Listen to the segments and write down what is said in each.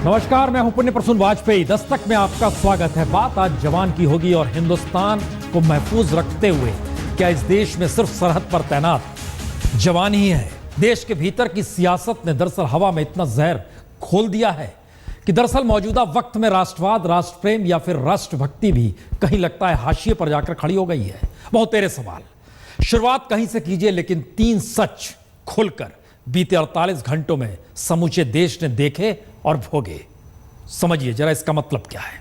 नमस्कार, मैं हूं पुण्य प्रसून वाजपेयी। दस्तक में आपका स्वागत है। बात आज जवान की होगी और हिंदुस्तान को महफूज रखते हुए क्या इस देश में सिर्फ सरहद पर तैनात जवान ही है? देश के भीतर की सियासत ने दरअसल हवा में इतना जहर खोल दिया है कि दरअसल मौजूदा वक्त में राष्ट्रवाद, राष्ट्र प्रेम या फिर राष्ट्रभक्ति भी कहीं लगता है हाशिए पर जाकर खड़ी हो गई है। बहुत तेरे सवाल, शुरुआत कहीं से कीजिए, लेकिन 3 सच खुलकर बीते 48 घंटों में समूचे देश ने देखे और भोगे। समझिए जरा इसका मतलब क्या है।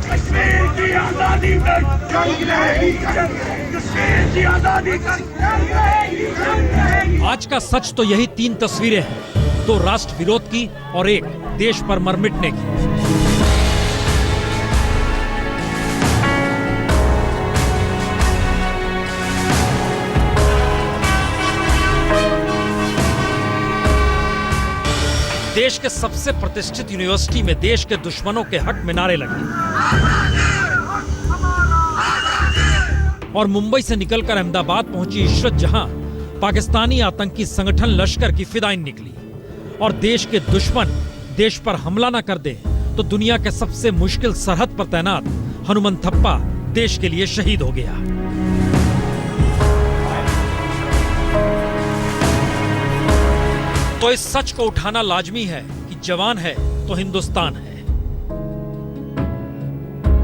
कश्मीर की आजादी तक जंग रहेगी, कश्मीर की आजादी तक जंग रहेगी। आज का सच तो यही 3 तस्वीरें हैं, 2 राष्ट्र विरोध की और एक देश पर मर मिटने की। देश के सबसे प्रतिष्ठित यूनिवर्सिटी में देश के दुश्मनों के हक में नारे लगे और मुंबई से निकलकर अहमदाबाद पहुंची इशरत जहां पाकिस्तानी आतंकी संगठन लश्कर की फिदायीन निकली। और देश के दुश्मन देश पर हमला न कर दे तो दुनिया के सबसे मुश्किल सरहद पर तैनात हनुमंथप्पा देश के लिए शहीद हो गया। तो इस सच को उठाना लाजमी है कि जवान है तो हिंदुस्तान है,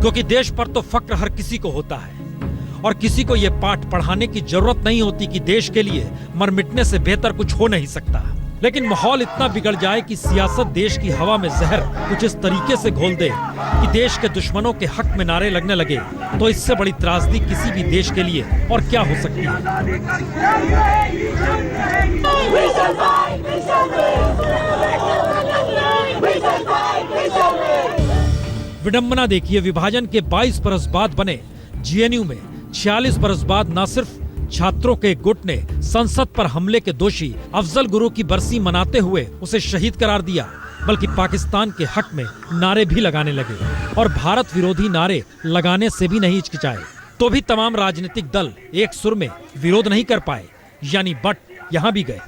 क्योंकि देश पर तो फक्र हर किसी को होता है और किसी को यह पाठ पढ़ाने की जरूरत नहीं होती कि देश के लिए मर मिटने से बेहतर कुछ हो नहीं सकता। लेकिन माहौल इतना बिगड़ जाए कि सियासत देश की हवा में जहर कुछ इस तरीके से घोल दे कि देश के दुश्मनों के हक में नारे लगने लगे, तो इससे बड़ी त्रासदी किसी भी देश के लिए और क्या हो सकती है। विडंबना देखिए, विभाजन के 22 बरस बाद बने जेएनयू में 46 बरस बाद न सिर्फ छात्रों के गुट ने संसद पर हमले के दोषी अफजल गुरु की बरसी मनाते हुए उसे शहीद करार दिया, बल्कि पाकिस्तान के हक में नारे भी लगाने लगे और भारत विरोधी नारे लगाने से भी नहीं हिचकिचाए। तो भी तमाम राजनीतिक दल एक सुर में विरोध नहीं कर पाए, यानी बट यहाँ भी गए।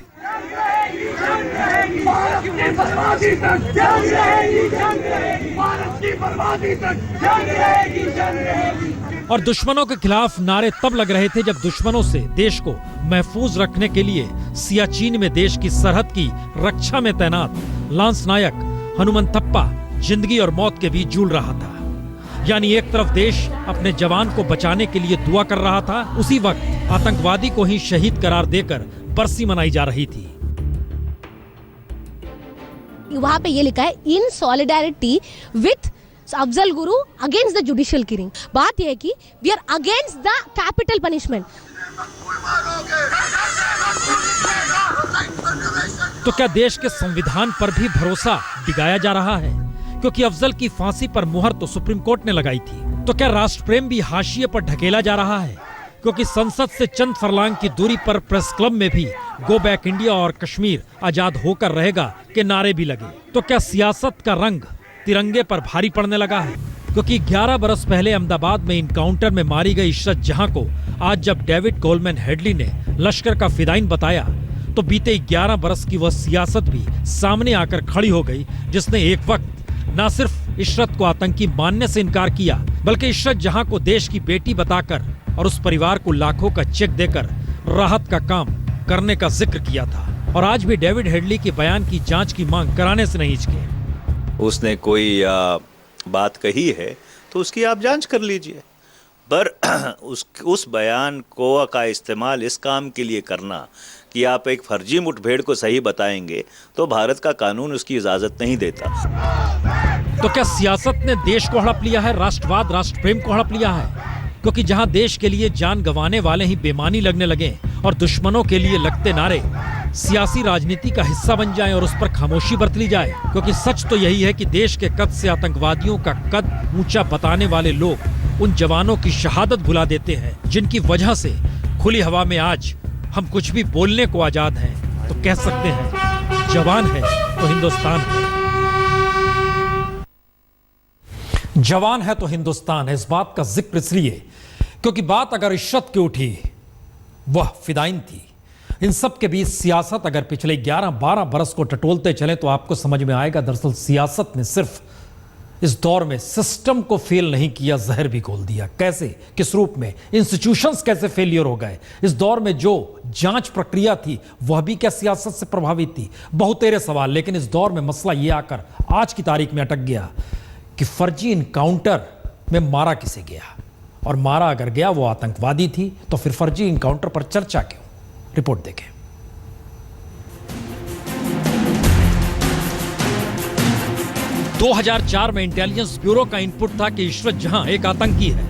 और दुश्मनों के खिलाफ नारे तब लग रहे थे जब दुश्मनों से देश को महफूज रखने के लिए सियाचिन में देश की सरहद की रक्षा में तैनात लांस नायक हनुमंथप्पा जिंदगी और मौत के बीच जूझ रहा था। यानी एक तरफ देश अपने जवान को बचाने के लिए दुआ कर रहा था, उसी वक्त आतंकवादी को ही शहीद करार देकर बरसी मनाई जा रही थी। वहाँ पे ये लिखा है इन solidarity with Afzal Guru against the judicial killing. बात यह है कि we are against the capital punishment. तो क्या देश के संविधान पर भी भरोसा डिगाया जा रहा है? क्योंकि अफजल की फांसी पर मुहर तो सुप्रीम कोर्ट ने लगाई थी। तो क्या राष्ट्र प्रेम भी हाशिए पर ढकेला जा रहा है? क्योंकि संसद से चंद फरलांग की दूरी पर प्रेस क्लब में भी गो बैक इंडिया और कश्मीर आजाद होकर रहेगा के नारे भी लगे। तो क्या सियासत का रंग तिरंगे पर भारी पड़ने लगा है? क्योंकि 11 बरस पहले अहमदाबाद में इनकाउंटर में मारी गई इशरत जहां को आज जब डेविड कोलमैन हेडली ने लश्कर का फिदायीन बताया, तो बीते 11 बरस की वह सियासत भी सामने आकर खड़ी हो गई, जिसने एक वक्त न सिर्फ इशरत को आतंकी मानने से इनकार किया, बल्कि इशरत जहां को देश की बेटी बताकर और उस परिवार को लाखों का चेक देकर राहत का काम करने का जिक्र किया था। और आज भी डेविड हेडली के बयान की जांच की मांग कराने से नहीं हिचके। उसने कोई बात कही है तो उसकी आप जांच कर लीजिए, पर उस बयान को का इस्तेमाल इस काम के लिए करना कि आप एक फर्जी मुठभेड़ को सही बताएंगे, तो भारत का कानून उसकी इजाजत नहीं देता। तो क्या सियासत ने देश को हड़प लिया है, राष्ट्रवाद, राष्ट्र प्रेम को हड़प लिया है? क्योंकि जहां देश के लिए जान गंवाने वाले ही बेमानी लगने लगे और दुश्मनों के लिए लगते नारे सियासी राजनीति का हिस्सा बन जाएं और उस पर खामोशी बरत ली जाए। क्योंकि सच तो यही है कि देश के कद से आतंकवादियों का कद ऊंचा बताने वाले लोग उन जवानों की शहादत भुला देते हैं, जिनकी वजह से खुली हवा में आज हम कुछ भी बोलने को आजाद हैं। तो कह सकते हैं जवान है तो हिंदुस्तान है। जवान है तो हिंदुस्तान है। इस बात का जिक्र इसलिए क्योंकि बात अगर इशरत की उठी वह फिदाइन थी। इन सब के बीच सियासत अगर पिछले 11-12 बरस को टटोलते चले तो आपको समझ में आएगा, दरअसल सियासत ने सिर्फ इस दौर में सिस्टम को फेल नहीं किया, जहर भी घोल दिया। कैसे, किस रूप में, इंस्टीट्यूशंस कैसे फेलियर हो गए। इस दौर में जो जांच प्रक्रिया थी वह भी क्या सियासत से प्रभावित थी। बहुतेरे सवाल, लेकिन इस दौर में मसला यह आकर आज की तारीख में अटक गया कि फर्जी इनकाउंटर में मारा किसे गया, और मारा अगर गया वो आतंकवादी थी तो फिर फर्जी इनकाउंटर पर चर्चा क्यों। रिपोर्ट देखें। दो 2004 में इंटेलिजेंस ब्यूरो का इनपुट था कि इशरत जहां एक आतंकी है,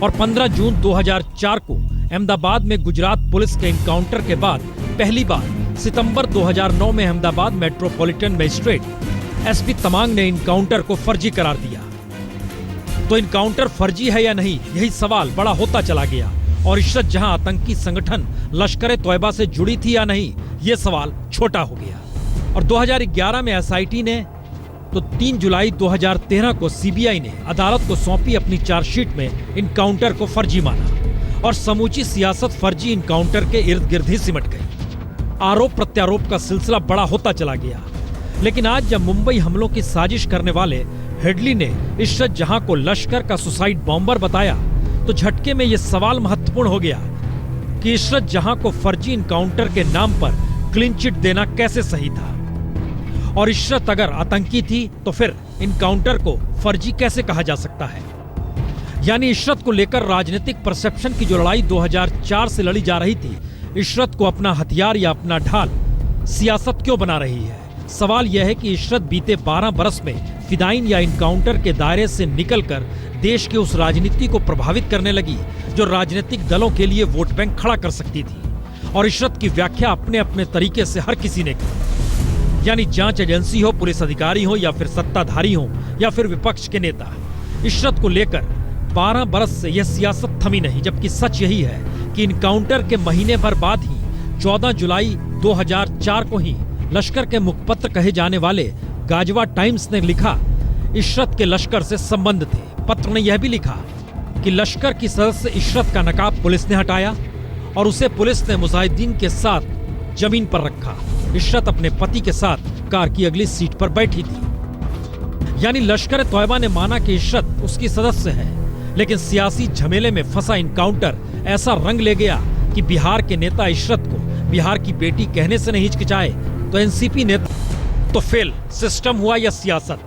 और 15 जून 2004 को अहमदाबाद में गुजरात पुलिस के इनकाउंटर के बाद पहली बार सितंबर 2009 में Ahmedabad metropolitan magistrate SP Tamang ने इनकाउंटर को फर्जी करार दिया। तो इनकाउंटर फर्जी है या नहीं, यही सवाल बड़ा होता चला गया, और इशरत जहां आतंकी संगठन लश्कर तोयबा से जुड़ी थी या नहीं, यह सवाल छोटा हो गया। और 2011 में एसआईटी ने तो 3 जुलाई 2013 को सीबीआई ने अदालत को सौंपी अपनी चार्जशीट में इनकाउंटर को फर्जी माना, और समूची सियासत फर्जी इनकाउंटर के इर्द गिर्द ही सिमट गई। आरोप प्रत्यारोप का सिलसिला बड़ा होता चला गया। लेकिन आज जब मुंबई हमलों की साजिश करने वाले हेडली ने इशरत जहां को लश्कर का सुसाइड बॉम्बर बताया, तो झटके में यह सवाल महत्वपूर्ण हो गया कि इशरत जहां को फर्जी इनकाउंटर के नाम पर क्लीन चिट देना कैसे सही था, और इशरत अगर आतंकी थी तो फिर इनकाउंटर को फर्जी कैसे कहा जा सकता है। यानी इशरत को लेकर राजनीतिक परसेप्शन की जो लड़ाई 2004 से लड़ी जा रही थी, इशरत को अपना हथियार या अपना ढाल सियासत क्यों बना रही है। सवाल यह है कि इशरत बीते 12 बरस में फिदाइन या इनकाउंटर के दायरे से निकलकर देश के उस राजनीति को प्रभावित करने लगी जो राजनीतिक दलों के लिए वोट बैंक खड़ा कर सकती थी, और इशरत की व्याख्या अपने अपने तरीके से हर किसी ने की। यानी जांच एजेंसी हो, पुलिस अधिकारी हो, या फिर सत्ताधारी हो, या फिर विपक्ष के नेता, इशरत को लेकर 12 बरस से यह सियासत थमी नहीं। जबकि सच यही है कि इनकाउंटर के महीने भर बाद ही 14 जुलाई 2004 को ही लश्कर के मुखपत्र कहे जाने वाले गाजवा टाइम्स ने लिखा, इशरत के लश्कर से संबंध थे। पत्र ने यह भी लिखा कि लश्कर की सदस्य इशरत का नकाब पुलिस ने हटाया और उसे पुलिस ने मुजाहिदीन के साथ जमीन पर रखा। इशरत अपने पति के साथ कार की अगली सीट पर बैठी थी। यानी लश्कर तोयबा ने माना कि इशरत उसकी सदस्य है, लेकिन सियासी झमेले में फंसा इनकाउंटर ऐसा रंग ले गया कि बिहार के नेता इशरत को बिहार की बेटी कहने से नहीं हिचकिचाए तो एनसीपी नेता। तो फेल सिस्टम हुआ या सियासत,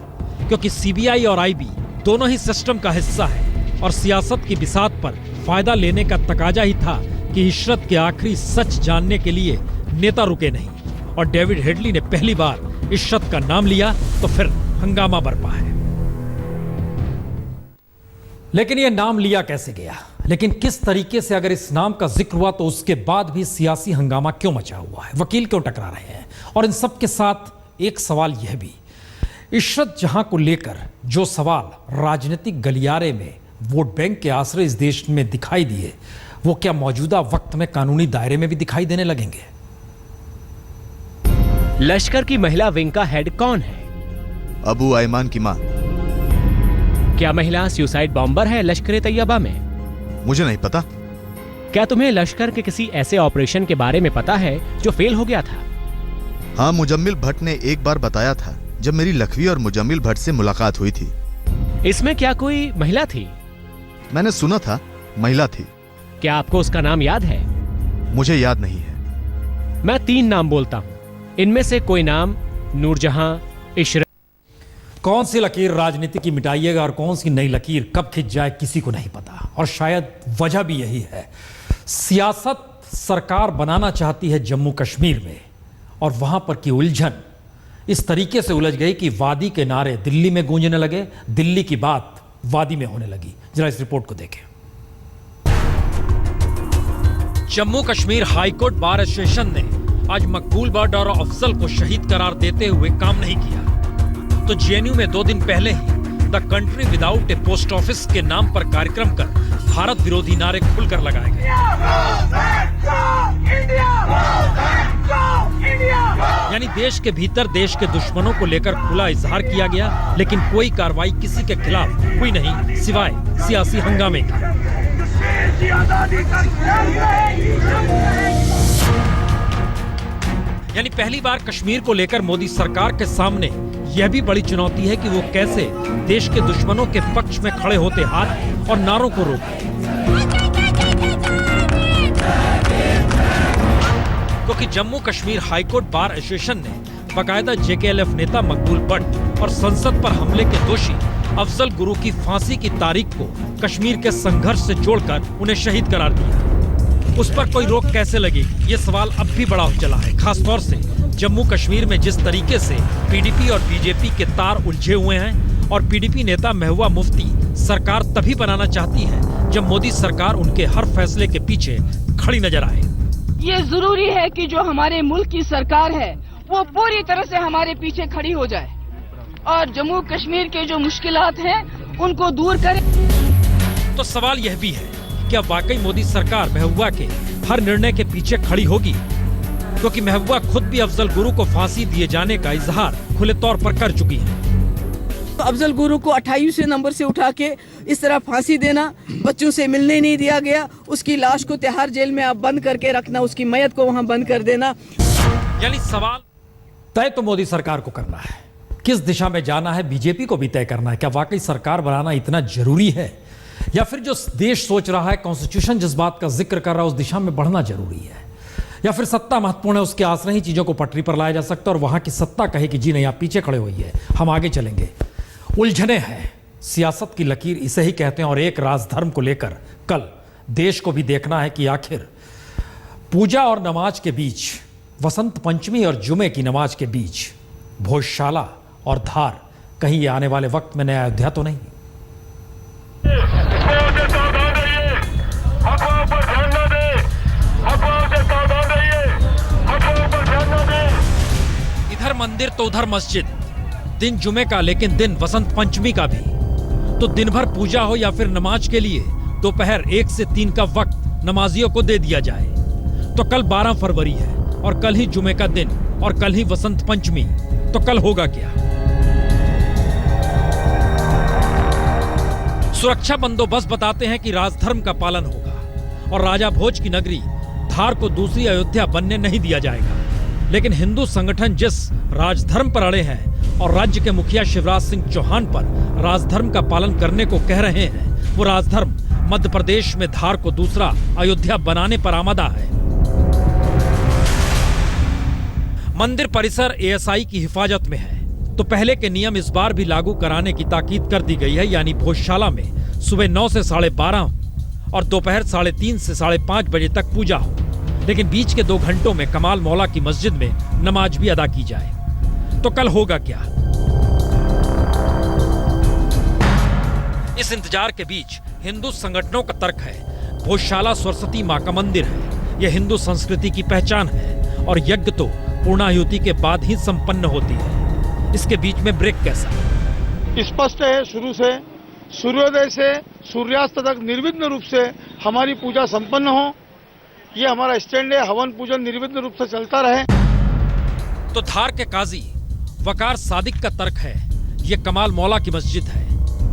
क्योंकि सीबीआई और आईबी दोनों ही सिस्टम का हिस्सा है, और सियासत की बिसात पर फायदा लेने का तकाजा ही था कि इशरत के आखिरी सच जानने के लिए नेता रुके नहीं, और डेविड हेडली ने पहली बार इशरत का नाम लिया तो फिर हंगामा बरपा है। लेकिन यह नाम लिया कैसे गया, लेकिन किस तरीके से अगर इस नाम का जिक्र हुआ तो उसके बाद भी सियासी हंगामा क्यों मचा हुआ है, वकील क्यों टकरा रहे हैं, और इन सब के साथ एक सवाल यह भी, इशरत जहां को लेकर जो सवाल राजनीतिक गलियारे में वोट बैंक के आश्रय इस देश में दिखाई दिए, वो क्या मौजूदा वक्त में कानूनी दायरे में भी दिखाई देने लगेंगे। लश्कर की महिला विंग का हेड कौन है? अबू आयमान की मां। क्या महिला सुसाइड बॉम्बर है लश्कर तैयबा में? मुझे नहीं पता। क्या तुम्हें लश्कर के किसी ऐसे ऑपरेशन के बारे में पता है जो फेल हो गया था? हाँ, मुजम्मिल भट्ट ने एक बार बताया था जब मेरी लखवी और मुजम्मिल भट्ट से मुलाकात हुई थी। इसमें क्या कोई महिला थी? मैंने सुना था महिला थी। क्या आपको उसका नाम याद है? मुझे याद नहीं है। मैं 3 नाम बोलता हूँ, इनमें से कोई नाम नूरजहां, इशरत। कौन सी लकीर राजनीति की मिटाइएगा और कौन सी नई लकीर कब खिंच जाए किसी को नहीं पता, और शायद वजह भी यही है। सियासत सरकार बनाना चाहती है जम्मू कश्मीर में, और वहां पर की उलझन इस तरीके से उलझ गई कि वादी के नारे दिल्ली में गूंजने लगे, दिल्ली की बात वादी में होने लगी। जरा इस रिपोर्ट को देखें। Jammu Kashmir high court bar association ने आज मकबूल बट और अफजल को शहीद करार देते हुए काम नहीं किया, तो जेएनयू में 2 दिन पहले ही the country without a post office के नाम पर कार्यक्रम कर भारत विरोधी नारे खुलकर लगाए गए। यानी देश के भीतर देश के दुश्मनों को लेकर खुला इजहार किया गया, लेकिन कोई कार्रवाई किसी के खिलाफ हुई नहीं सिवाय सियासी हंगामे की। कश्मीर की आजादी का जंग रहेगी, जंग रहेगी। यानी पहली बार कश्मीर को लेकर मोदी सरकार के सामने यह भी बड़ी चुनौती है कि वो कैसे देश के दुश्मनों के पक्ष में खड़े होते हाथ और नारों को रोके। क्योंकि Jammu Kashmir high court bar association ने बाकायदा जेकेएलएफ नेता मकबूल भट्ट और संसद पर हमले के दोषी अफजल गुरु की फांसी की तारीख को कश्मीर के संघर्ष से जोड़कर उन्हें शहीद करार दिया। उस पर कोई रोक कैसे लगेगी, ये सवाल अब भी बड़ा उछला है। खासतौर से जम्मू कश्मीर में जिस तरीके से पीडीपी और बीजेपी के तार उलझे हुए हैं और पीडीपी नेता महबूबा मुफ्ती सरकार तभी बनाना चाहती है जब मोदी सरकार उनके हर फैसले के पीछे खड़ी नजर आए। ये जरूरी है कि जो हमारे मुल्क की सरकार है वो पूरी तरह से हमारे पीछे खड़ी हो जाए और जम्मू कश्मीर के जो मुश्किलात हैं उनको दूर करे। तो सवाल यह भी है कि क्या वाकई मोदी सरकार महबूबा के हर निर्णय के पीछे खड़ी होगी? क्योंकि महबूबा खुद भी अफजल गुरु को फांसी दिए जाने का इजहार खुले तौर पर कर चुकी है। अफजल गुरु को 28वें नंबर से उठा के इस तरह फांसी देना, बच्चों से मिलने नहीं दिया गया, उसकी लाश को तिहाड़ जेल में आप बंद करके रखना, उसकी मैयत को वहां बंद कर देना। यानी सवाल तय तो मोदी सरकार को करना है, किस दिशा में जाना है बीजेपी को भी तय करना है। क्या वाकई सरकार बनाना इतना जरूरी है या फिर जो देश सोच रहा है, कॉन्स्टिट्यूशन जिस बात का जिक्र कर रहा है उस दिशा में बढ़ना जरूरी है, या फिर सत्ता महत्वपूर्ण है, उसके आसरे ही चीजों को पटरी पर लाया जा सकता है और वहां की सत्ता कहे कि जी नहीं आप पीछे खड़े होइए, हम आगे चलेंगे। उलझने हैं, सियासत की लकीर इसे ही कहते हैं। और एक राजधर्म को लेकर कल देश को भी देखना है कि आखिर पूजा और नमाज के बीच, वसंत पंचमी और जुमे की नमाज के बीच भोजशाला और धार, कहीं ये आने वाले वक्त में नया अयोध्या तो नहीं। इधर मंदिर तो उधर मस्जिद, दिन जुमे का लेकिन दिन वसंत पंचमी का भी। तो दिन भर पूजा हो या फिर नमाज के लिए दोपहर 1 से 3 का वक्त नमाजियों को दे दिया जाए। तो कल 12 फरवरी है और कल ही जुमे का दिन और कल ही वसंत पंचमी। तो कल होगा क्या? सुरक्षा बंदोबस्त बताते हैं कि राजधर्म का पालन होगा और राजा भोज की नगरी धार को दूसरी अयोध्या बनने नहीं दिया जाएगा। लेकिन हिंदू संगठन जिस राजधर्म पर अड़े हैं और राज्य के मुखिया शिवराज सिंह चौहान पर राजधर्म का पालन करने को कह रहे हैं, वो राजधर्म मध्य प्रदेश में धार को दूसरा अयोध्या बनाने पर आमादा है। मंदिर परिसर एएसआई की हिफाजत में है, तो पहले के नियम इस बार भी लागू कराने की ताकीद कर दी गई है। यानी भोजशाला में सुबह 9 से 12:30 और दोपहर 3:30 से 5:30 बजे तक पूजा हो, लेकिन बीच के 2 घंटों में कमाल मौला की मस्जिद में नमाज भी अदा की जाए। तो कल होगा क्या? इस इंतजार के बीच हिंदू संगठनों का तर्क है भोजशाला सरस्वती मां का मंदिर है, यह हिंदू संस्कृति की पहचान है और यज्ञ तो पूर्णाहुति के बाद ही संपन्न होती है। इसके बीच में ब्रेक कैसा? स्पष्ट है, शुरू से सूर्योदय से सूर्यास्त तक निर्विघ्न रूप से हमारी पूजा संपन्न हो, ये हमारा स्टैंड है। हवन पूजन निर्विघ्न रूप से चलता रहे। तो धार के काजी वकार सादिक का तर्क है ये कमाल मौला की मस्जिद है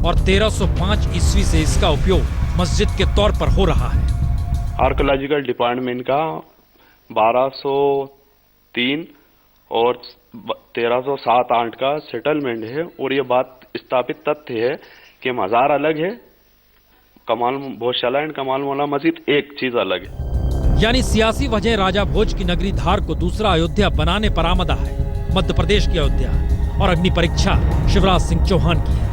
और 1305 ईस्वी से इसका उपयोग मस्जिद के तौर पर हो रहा है। आर्कोलॉजिकल डिपार्टमेंट का 1203 और 1307-8 का सेटलमेंट है और ये बात स्थापित तथ्य है कि मज़ार अलग है, कमाल भोजशाला एंड कमाल मौला मस्जिद एक चीज अलग है। यानी सियासी वजह राजा भोज की नगरी धार को दूसरा अयोध्या बनाने पर आमदा है, मध्य प्रदेश की अयोध्या, और अग्नि परीक्षा शिवराज सिंह चौहान की है।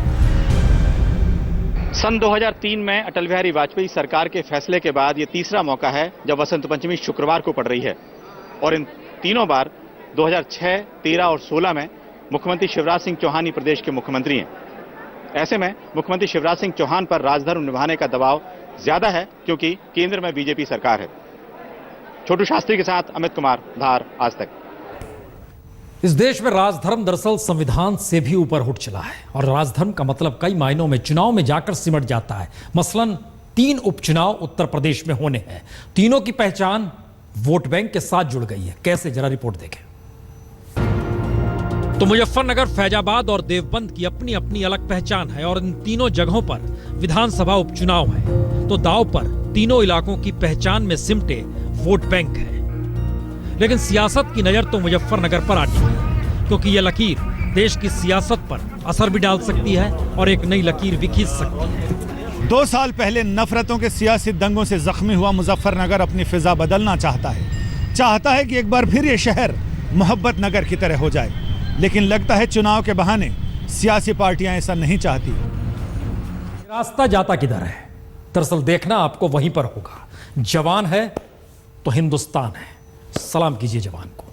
सन 2003 में अटल बिहारी वाजपेयी सरकार के फैसले के बाद ये तीसरा मौका है जब वसंत पंचमी शुक्रवार को पड़ रही है और इन तीनों बार 2006, 13 और 16 में मुख्यमंत्री शिवराज सिंह चौहान ही प्रदेश के मुख्यमंत्री हैं। ऐसे में मुख्यमंत्री शिवराज सिंह चौहान पर राजधर्म निभाने का दबाव ज्यादा है क्योंकि केंद्र में बीजेपी सरकार है। छोटू शास्त्री के साथ अमित कुमार, धार, आज तक। इस देश में राजधर्म दरअसल संविधान से भी ऊपर उठ चला है और राजधर्म का मतलब कई मायनों में चुनाव में जाकर सिमट जाता है। मसलन 3 उपचुनाव उत्तर प्रदेश में होने हैं, तीनों की पहचान वोट बैंक के साथ जुड़ गई है। कैसे, जरा रिपोर्ट देखें। तो मुजफ्फरनगर, फैजाबाद और देवबंद की अपनी अपनी अलग पहचान है और इन तीनों जगहों पर विधानसभा उपचुनाव है। तो दांव पर तीनों इलाकों की पहचान में सिमटे वोट बैंक है। लेकिन सियासत की नजर तो मुजफ्फरनगर पर आती है, क्योंकि यह लकीर देश की सियासत पर असर भी डाल सकती है और एक नई लकीर भी खींच सकती है। 2 साल पहले नफरतों के सियासी दंगों से जख्मी हुआ मुजफ्फरनगर अपनी फिजा बदलना चाहता है कि एक बार फिर ये शहर मोहब्बत नगर की तरह हो जाए। लेकिन लगता है चुनाव के बहाने सियासी पार्टियां ऐसा नहीं चाहती। रास्ता जाता किधर है? दरअसल देखना आपको वहीं पर होगा। जवान है तो हिंदुस्तान है। सलाम कीजिए जवान को।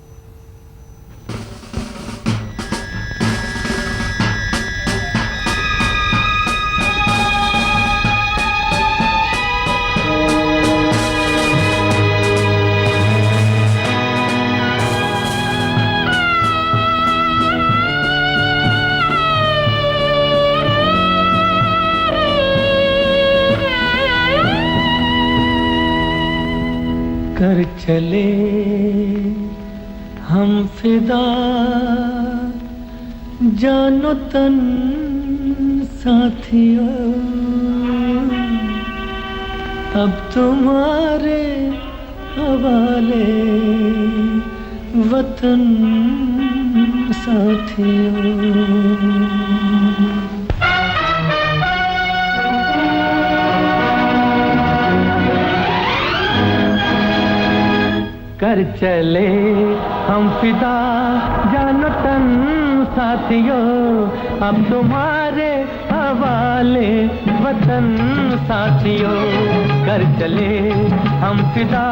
कर चले हम फिदा जानो तन साथियों, अब तुम्हारे हवाले वतन साथियों। कर चले हम फिदा जानो तन साथियों, अब तुम्हारे हवाले वतन साथियों। कर चले हम फिदा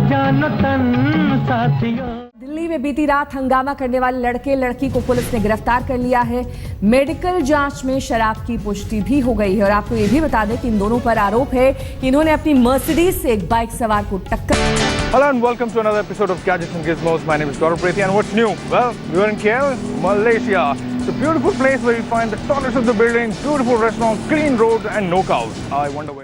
जानो तन साथियों। दिल्ली में बीती रात हंगामा करने वाले लड़के लड़की को पुलिस ने गिरफ्तार कर लिया है। मेडिकल जांच में शराब की पुष्टि भी हो गई है और आपको ये भी बता दें कि इन दोनों पर आरोप है कि इन्होंने अपनी मर्सिडीज से एक बाइक सवार को टक्कर। Hello and welcome to another episode of Gadgets and Gizmos. My name is Gaurav Prethi and what's new? Well, we are in KL, Malaysia. It's a beautiful place where you find the tallest of the buildings, beautiful restaurants, clean roads and no cows. I wonder where...